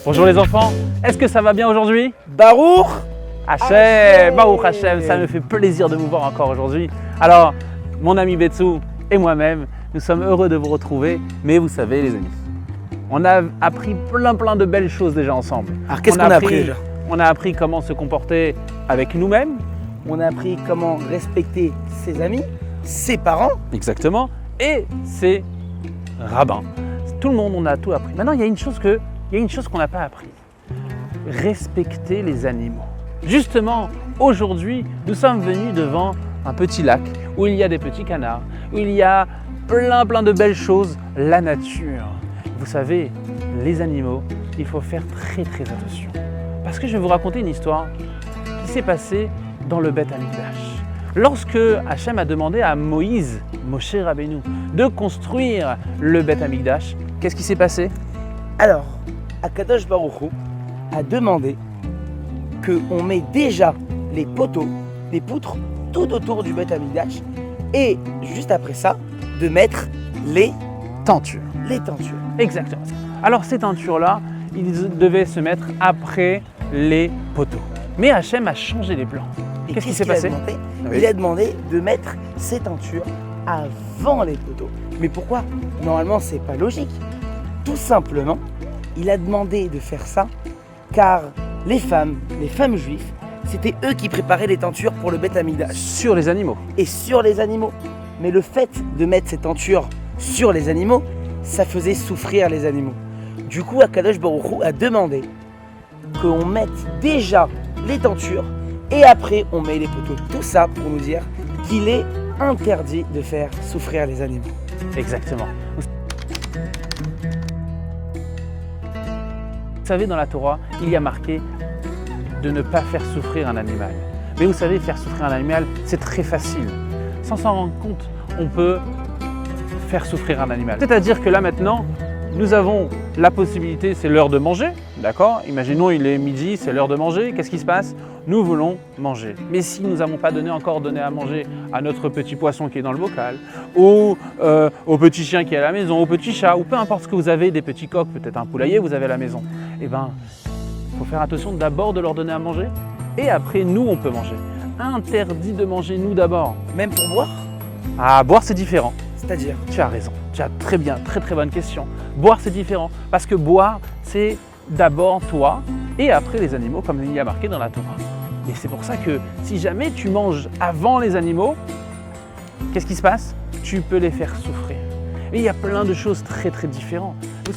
Bonjour les enfants, est-ce que ça va bien aujourd'hui? Baruch Hachem, Baruch Hachem, ça me fait plaisir de vous voir encore aujourd'hui. Alors, mon ami Betsou et moi-même, nous sommes heureux de vous retrouver, mais vous savez les amis, on a appris plein de belles choses déjà ensemble. Alors qu'est-ce qu'on a appris déjà? On a appris comment se comporter avec nous-mêmes. On a appris comment respecter ses amis, ses parents. Exactement, et ses rabbins. Tout le monde, on a tout appris. Maintenant, il y a une chose qu'on n'a pas appris. Respecter les animaux. Justement, aujourd'hui, nous sommes venus devant un petit lac où il y a des petits canards, où il y a plein de belles choses, la nature. Vous savez, les animaux, il faut faire très attention. Parce que je vais vous raconter une histoire qui s'est passée dans le Beth Amikdash. Lorsque Hachem a demandé à Moïse, Moshe Rabbeinu, de construire le Beth Amikdash, qu'est-ce qui s'est passé? Alors, Akadosh Baruch Hu a demandé qu'on met déjà les poteaux, les poutres, tout autour du Beth Amikdash et juste après ça, de mettre les Tentures. Les tentures. Exactement. Alors ces tentures-là, ils devaient se mettre après les poteaux. Mais Hachem a changé les plans. Et qu'est-ce qui s'est passé? Il a demandé de mettre ces tentures avant les poteaux. Mais pourquoi? Normalement, c'est pas logique. Tout simplement, il a demandé de faire ça car les femmes juives, c'était eux qui préparaient les tentures pour le Beth Amikdash. Sur les animaux. Et sur les animaux. Mais le fait de mettre ces tentures sur les animaux, ça faisait souffrir les animaux. Du coup, Akadosh Baruch Hu a demandé qu'on mette déjà les tentures et après on met les poteaux. Tout ça pour nous dire qu'il est interdit de faire souffrir les animaux. Exactement. Vous savez, dans la Torah, il y a marqué de ne pas faire souffrir un animal. Mais vous savez, faire souffrir un animal, c'est très facile. Sans s'en rendre compte, on peut faire souffrir un animal. C'est-à-dire que là maintenant, nous avons la possibilité, c'est l'heure de manger, d'accord? Imaginons il est midi, c'est l'heure de manger, qu'est-ce qui se passe? Nous voulons manger. Mais si nous n'avons pas encore donné à manger à notre petit poisson qui est dans le bocal, ou au petit chien qui est à la maison, au petit chat, ou peu importe ce que vous avez, des petits coqs, peut-être un poulailler vous avez à la maison, eh bien, il faut faire attention d'abord de leur donner à manger, et après nous on peut manger. Interdit de manger nous d'abord. Même pour boire? Ah, boire c'est différent. C'est-à-dire? Tu as raison, tu as très bien, très bonne question. Boire c'est différent, parce que boire c'est d'abord toi et après les animaux comme il y a marqué dans la Torah. Et c'est pour ça que si jamais tu manges avant les animaux, qu'est-ce qui se passe? Tu peux les faire souffrir. Et il y a plein de choses très différentes. Vous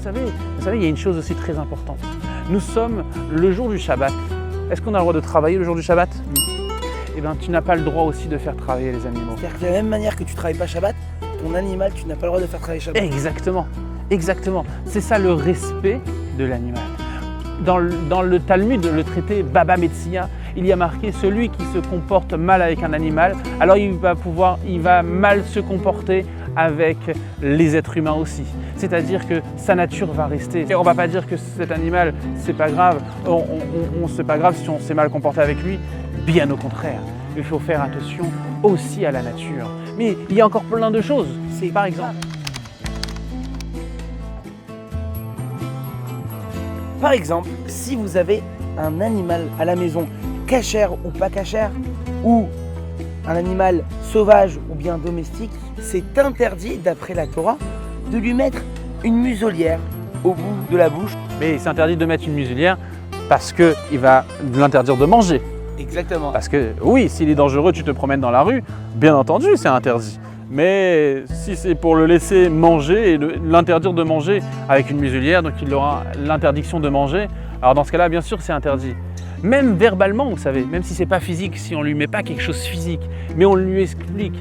savez, il y a une chose aussi très importante. Nous sommes le jour du Shabbat. Est-ce qu'on a le droit de travailler le jour du Shabbat? Eh bien, tu n'as pas le droit aussi de faire travailler les animaux. C'est-à-dire que de la même manière que tu ne travailles pas Shabbat, ton animal, tu n'as pas le droit de faire travailler Shabbat. Exactement. C'est ça le respect de l'animal. Dans le Talmud, le traité Baba Metzia, il y a marqué celui qui se comporte mal avec un animal, alors il va mal se comporter avec les êtres humains aussi. C'est-à-dire que sa nature va rester. Et on ne va pas dire que cet animal, c'est pas grave, c'est pas grave si on s'est mal comporté avec lui. Bien au contraire, il faut faire attention aussi à la nature. Mais il y a encore plein de choses. C'est par exemple. Par exemple, si vous avez un animal à la maison, cachère ou pas cachère, ou un animal sauvage ou bien domestique, c'est interdit d'après la Torah de lui mettre une muselière au bout de la bouche. Mais c'est interdit de mettre une muselière parce qu'il va l'interdire de manger. Exactement. Parce que oui, s'il est dangereux, tu te promènes dans la rue, bien entendu, c'est interdit. Mais si c'est pour le laisser manger et l'interdire de manger avec une muselière, donc il aura l'interdiction de manger, alors dans ce cas-là, bien sûr, c'est interdit. Même verbalement, vous savez, même si c'est pas physique, si on lui met pas quelque chose physique, mais on lui explique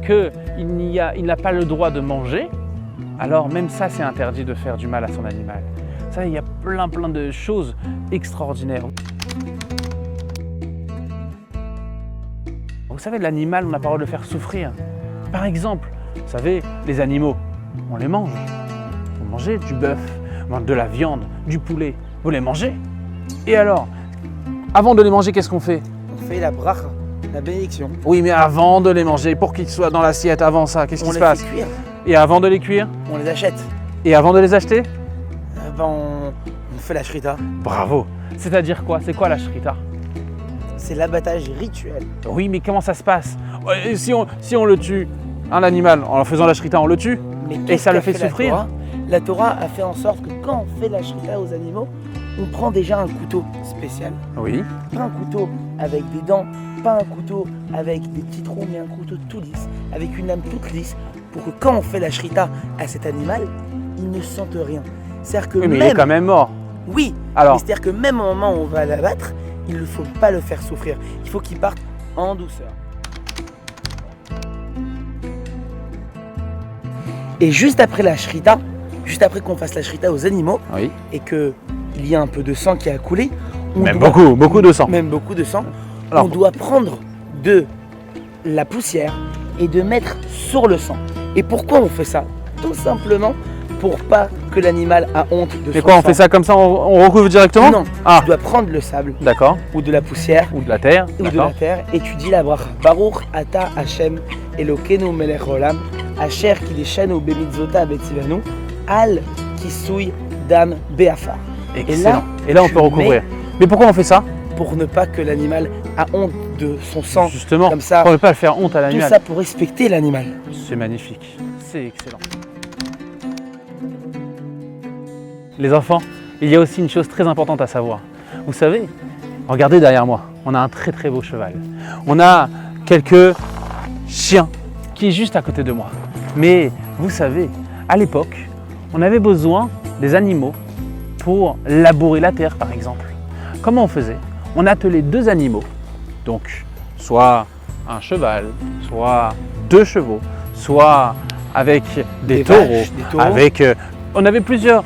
qu'il n'a pas le droit de manger, alors même ça, c'est interdit de faire du mal à son animal. Ça, il y a plein de choses extraordinaires. Vous savez, l'animal, on n'a pas le droit de le faire souffrir. Par exemple, vous savez, les animaux, on les mange. Vous mangez du bœuf, de la viande, du poulet, vous les mangez. Et alors, avant de les manger, qu'est-ce qu'on fait? On fait la bracha, la bénédiction. Oui, mais avant de les manger, pour qu'ils soient dans l'assiette, avant ça, qu'est-ce qui On se les passe? fait cuire, Et avant de les cuire? on les achète. Et avant de les acheter? On fait la shrita. Bravo. C'est-à-dire quoi? C'est quoi la shrita? C'est l'abattage rituel. Oui, mais comment ça se passe? Et si on le tue, un animal, en faisant la shrita, on le tue? Mais Et qu'est-ce ça le qu'a fait la souffrir? Torah? La Torah a fait en sorte que quand on fait la shrita aux animaux, on prend déjà un couteau spécial. Oui. Pas un couteau avec des dents, pas un couteau avec des petits trous, mais un couteau tout lisse, avec une lame toute lisse, pour que quand on fait la shrita à cet animal, il ne sente rien. C'est-à-dire que Oui, mais même... il est quand même mort. Oui, Alors, mais c'est-à-dire que même au moment où on va l'abattre, il ne faut pas le faire souffrir. Il faut qu'il parte en douceur. Et juste après la shrita, juste après qu'on fasse la shrita aux animaux, oui. et qu'il y a un peu de sang qui a coulé, on Même doit- beaucoup de sang. même beaucoup de sang, Alors, on doit prendre de la poussière et de mettre sur le sang. Et pourquoi on fait ça? Tout simplement pour pas que l'animal a honte de mais son quoi, on sang. fait ça comme ça, on recouvre directement? Non, Ah, tu dois prendre le sable d'accord. ou de la poussière Ou de la terre, ou de la d'accord. terre et tu dis la bracha. Baruch ata Hashem Elokeinu melech olam asher kideshanu bemitzvota betzivanu al kisui dam beafar. Excellent. Et là, on tu peut recouvrir. Mais pourquoi on fait ça? Pour ne pas que l'animal a honte de son sang. Justement, comme ça, pour ne pas faire honte à Tout l'animal. ça pour respecter l'animal. C'est magnifique. C'est excellent. Les enfants, il y a aussi une chose très importante à savoir. Vous savez, regardez derrière moi, on a un très très beau cheval. On a quelques chiens qui est juste à côté de moi. Mais vous savez, à l'époque, on avait besoin des animaux pour labourer la terre par exemple. Comment on faisait? On attelait deux animaux, donc soit un cheval, soit deux chevaux, soit avec des taureaux, vaches, des taureaux. avec... on avait plusieurs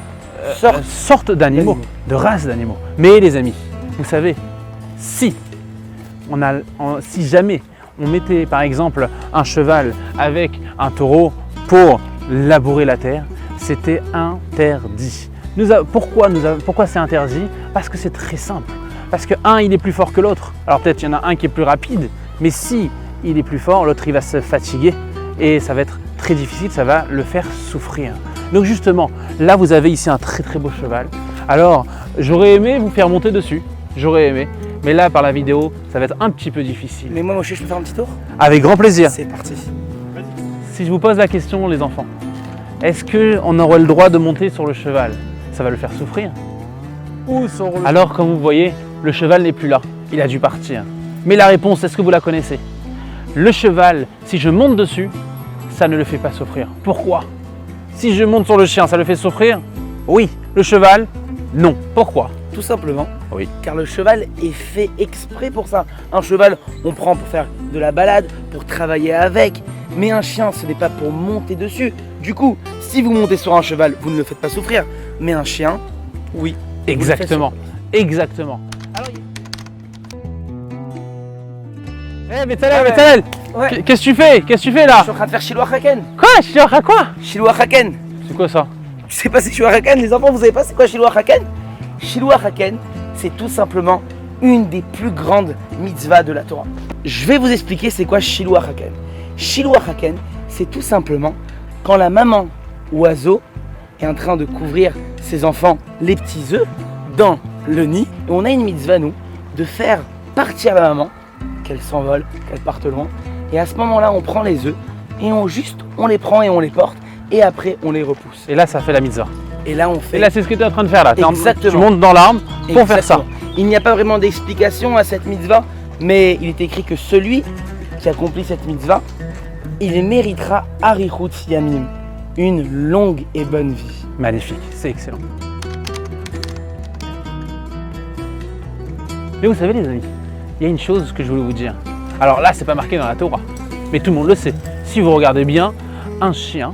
sortes d'animaux, de races d'animaux. Mais les amis, vous savez, si jamais on mettait par exemple un cheval avec un taureau pour labourer la terre, c'était interdit. Pourquoi c'est interdit? Parce que c'est très simple. Parce que un, il est plus fort que l'autre. Alors peut-être il y en a un qui est plus rapide, mais si il est plus fort, l'autre il va se fatiguer et ça va être très difficile, ça va le faire souffrir. Donc justement, là vous avez ici un très très beau cheval. Alors j'aurais aimé vous faire monter dessus, j'aurais aimé, mais là par la vidéo, ça va être un petit peu difficile. Mais moi, je peux faire un petit tour? Avec grand plaisir. C'est parti. Si je vous pose la question les enfants, est-ce qu'on aurait le droit de monter sur le cheval? Ça va le faire souffrir. Alors comme vous voyez, le cheval n'est plus là, il a dû partir. Mais la réponse, est-ce que vous la connaissez? Le cheval, si je monte dessus, ça ne le fait pas souffrir. Pourquoi? Si je monte sur le chien, ça le fait souffrir? Oui. Le cheval, non. Pourquoi? Tout simplement, Oui. car le cheval est fait exprès pour ça. Un cheval, on prend pour faire de la balade, pour travailler avec. Mais un chien, ce n'est pas pour monter dessus. Du coup, si vous montez sur un cheval, vous ne le faites pas souffrir. Mais un chien, oui. Exactement. Exactement. Alors, Bétalel, Ouais. qu'est-ce que tu fais? Qu'est-ce que tu fais Je là? suis en train de faire Shiloh Haken. Quoi? Shiloh quoi? Shiloh Haken. C'est quoi ça? Tu sais pas c'est Shiloh Haken, les enfants, vous savez pas c'est quoi Shiloh Haken? Shiloh Haken, c'est tout simplement une des plus grandes mitzvahs de la Torah. Je vais vous expliquer c'est quoi Shiloh Haken. Shiloh Haken, c'est tout simplement quand la maman oiseau est en train de couvrir ses enfants les petits œufs dans le nid. Et on a une mitzvah, nous, de faire partir la maman, qu'elle s'envole, qu'elle parte loin. Et à ce moment-là, on prend les œufs et on les prend et on les porte. Et après, on les repousse. Et là, ça fait la mitzvah. Et là, on fait... Et là, c'est ce que tu es en train de faire là. Exactement. Tu montes dans l'arbre pour faire ça. Exactement. Il n'y a pas vraiment d'explication à cette mitzvah, mais il est écrit que celui qui accomplit cette mitzvah, il méritera Arichut Yamim, une longue et bonne vie. Magnifique, c'est excellent. Mais vous savez les amis, il y a une chose que je voulais vous dire. Alors là, c'est pas marqué dans la Torah, mais tout le monde le sait. Si vous regardez bien, un chien,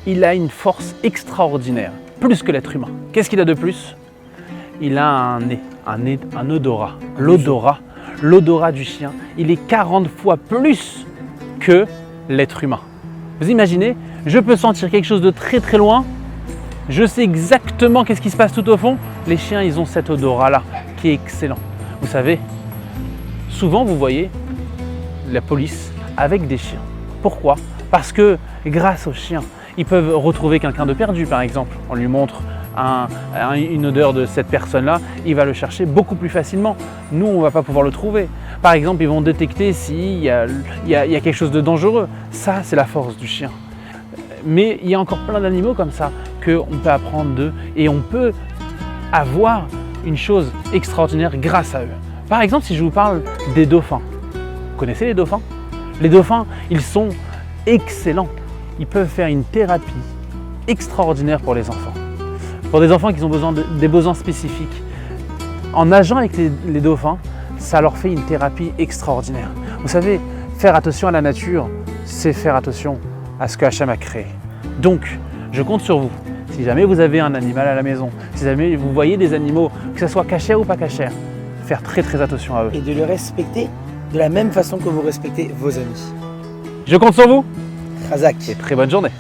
il a une force extraordinaire, plus que l'être humain. Qu'est-ce qu'il a de plus? Il a un nez, un odorat. L'odorat du chien, il est 40 fois plus que l'être humain. Vous imaginez, je peux sentir quelque chose de très très loin Je sais exactement qu'est-ce qui se passe tout au fond. Les chiens, ils ont cet odorat-là qui est excellent. Vous savez, souvent vous voyez la police avec des chiens. Pourquoi? Parce que grâce aux chiens, ils peuvent retrouver quelqu'un de perdu par exemple. On lui montre une odeur de cette personne-là, il va le chercher beaucoup plus facilement. Nous, on ne va pas pouvoir le trouver. Par exemple, ils vont détecter s'il y a quelque chose de dangereux. Ça, c'est la force du chien. Mais il y a encore plein d'animaux comme ça qu'on peut apprendre d'eux et on peut avoir une chose extraordinaire grâce à eux. Par exemple, si je vous parle des dauphins. Vous connaissez les dauphins? Les dauphins, ils sont excellents. Ils peuvent faire une thérapie extraordinaire pour les enfants. Pour des enfants qui ont des besoins spécifiques. En nageant avec les dauphins, ça leur fait une thérapie extraordinaire. Vous savez, faire attention à la nature, c'est faire attention à ce que Hachem a créé. Donc, je compte sur vous. Si jamais vous avez un animal à la maison, si jamais vous voyez des animaux, que ce soit cachère ou pas cachère, faire très très attention à eux. Et de le respecter de la même façon que vous respectez vos amis. Je compte sur vous Razak. et très bonne journée.